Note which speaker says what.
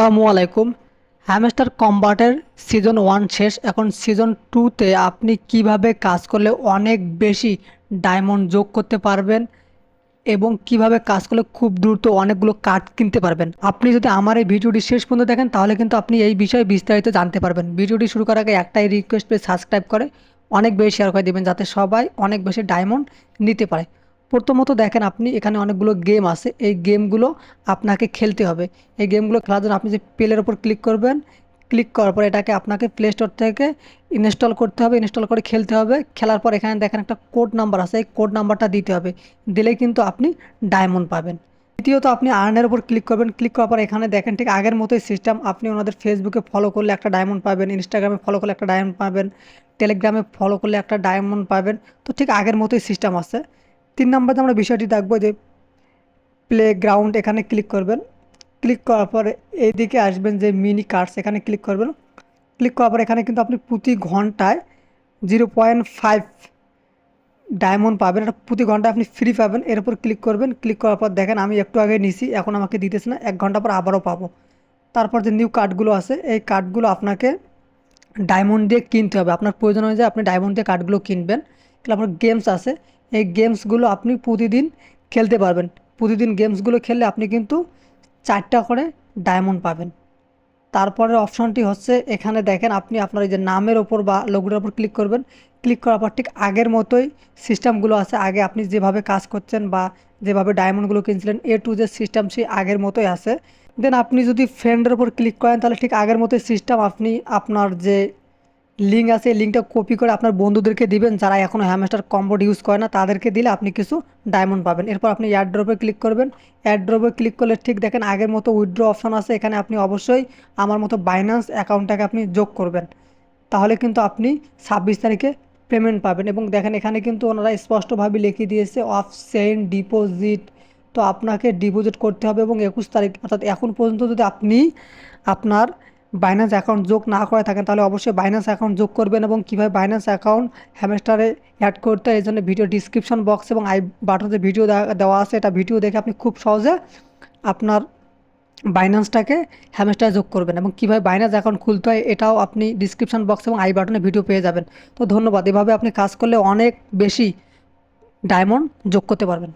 Speaker 1: আসসালামু আলাইকুম। Hamster কম্বাটের season 1 শেষ, এখন সিজন 2তে আপনি কিভাবে কাজ করলে অনেক বেশি ডায়মন্ড যোগ করতে পারবেন এবং কিভাবে কাজ করলে খুব দ্রুত অনেকগুলো কার্ড কিনতে পারবেন। আপনি যদি আমার এই ভিডিওটি শেষ পর্যন্ত দেখেন তাহলে কিন্তু আপনি এই বিষয়ে বিস্তারিত জানতে পারবেন। ভিডিওটি শুরু করার আগে একটাই রিকোয়েস্ট, প্লিজ সাবস্ক্রাইব করে অনেক বেশি শেয়ার করে দেবেন যাতে সবাই অনেক বেশি ডায়মন্ড নিতে পারে। প্রথমত দেখেন, আপনি এখানে অনেকগুলো গেম আছে, এই গেমগুলো আপনাকে খেলতে হবে। এই গেমগুলো খেলার জন্য আপনি যে প্লের ওপর ক্লিক করবেন, ক্লিক করার পর এটাকে আপনাকে প্লে স্টোর থেকে ইনস্টল করতে হবে, ইনস্টল করে খেলতে হবে। খেলার পর এখানে দেখেন একটা কোড নাম্বার আছে, এই কোড নাম্বারটা দিতে হবে, দিলেই কিন্তু আপনি ডায়মন্ড পাবেন। দ্বিতীয়ত আপনি আর্নের ওপর ক্লিক করবেন, ক্লিক করার পর এখানে দেখেন ঠিক আগের মতোই সিস্টেম। আপনি ওনাদের ফেসবুকে ফলো করলে একটা ডায়মন্ড পাবেন, ইনস্টাগ্রামে ফলো করলে একটা ডায়মন্ড পাবেন, টেলিগ্রামে ফলো করলে একটা ডায়মন্ড পাবেন। তো ঠিক আগের মতোই সিস্টেম আছে। 3 নম্বরে আমরা বিষয়টি দেখবো যে প্লে গ্রাউন্ড, এখানে ক্লিক করবেন। ক্লিক করার পরে এইদিকে আসবেন যে মিনি কার্ডস, এখানে ক্লিক করবেন। ক্লিক করার পর এখানে কিন্তু আপনি প্রতি ঘন্টায় 0.5 ডায়মন্ড পাবেন, এটা প্রতি ঘন্টায় আপনি ফ্রি পাবেন। এর উপর ক্লিক করবেন, ক্লিক করার পর দেখেন আমি একটু আগে নিছি, এখন আমাকে দিতেছে না, 1 ঘন্টা পর আবারও পাবো। তারপর যে নিউ কার্ডগুলো আছে, এই কার্ডগুলো আপনাকে ডায়মন্ড দিয়ে কিনতে হবে, আপনার প্রয়োজন অনুযায়ী আপনি ডায়মন্ড দিয়ে কার্ডগুলো কিনবেন। তারপর গেমস আছে, এই গেমসগুলো আপনি প্রতিদিন খেলতে পারবেন। প্রতিদিন গেমসগুলো খেললে আপনি কিন্তু 4টা করে ডায়মন্ড পাবেন। তারপরের অপশনটি হচ্ছে এখানে দেখেন, আপনি আপনার এই যে নামের ওপর বা লোগোর ওপর ক্লিক করবেন। ক্লিক করার পর ঠিক আগের মতোই সিস্টেমগুলো আছে, আগে আপনি যেভাবে কাজ করছেন বা যেভাবে ডায়মন্ডগুলো কিনছিলেন এ টু যে সিস্টেম সেই আগের মতোই আছে। দেন আপনি যদি ফ্রেন্ডের ওপর ক্লিক করেন তাহলে ঠিক আগের মতোই সিস্টেম, আপনি আপনার যে লিঙ্ক আছে এই লিঙ্কটা কপি করে আপনার বন্ধুদেরকে দিবেন যারা এখনও হ্যামস্টার কম্বোড ইউজ করে না, তাদেরকে দিলে আপনি কিছু ডায়মন্ড পাবেন। এরপর আপনি এয়ার ড্রপে ক্লিক করবেন। এয়ার ড্রপে ক্লিক করলে ঠিক দেখেন আগের মতো উইথড্র অপশন আছে, এখানে আপনি অবশ্যই আমার মতো বাইন্যান্স অ্যাকাউন্টটাকে আপনি যোগ করবেন, তাহলে কিন্তু আপনি 26 তারিখে পেমেন্ট পাবেন। এবং দেখেন এখানে কিন্তু ওনারা স্পষ্টভাবে লিখে দিয়েছে অফ সেন্ড ডিপোজিট, তো আপনাকে ডিপোজিট করতে হবে। এবং 21 তারিখ অর্থাৎ এখন পর্যন্ত যদি আপনি আপনার বাইন্যান্স অ্যাকাউন্ট যোগ না করে থাকেন তাহলে অবশ্যই বাইন্যান্স অ্যাকাউন্ট যোগ করবেন। এবং কীভাবে বাইন্যান্স অ্যাকাউন্ট হ্যামস্টারে অ্যাড করতে হয় এই জন্য ভিডিও ডিসক্রিপশন বক্স এবং আই বাটনে যে ভিডিও দেওয়া আছে, এটা ভিডিও দেখে আপনি খুব সহজে আপনার বাইন্যান্সটাকে হ্যামস্টারে যোগ করবেন। এবং কীভাবে বাইন্যান্স অ্যাকাউন্ট খুলতে হয় এটাও আপনি ডিসক্রিপশন বক্স এবং আই বাটনে ভিডিও পেয়ে যাবেন। তো ধন্যবাদ, এভাবে আপনি কাজ করলে অনেক বেশি ডায়মন্ড যোগ করতে পারবেন।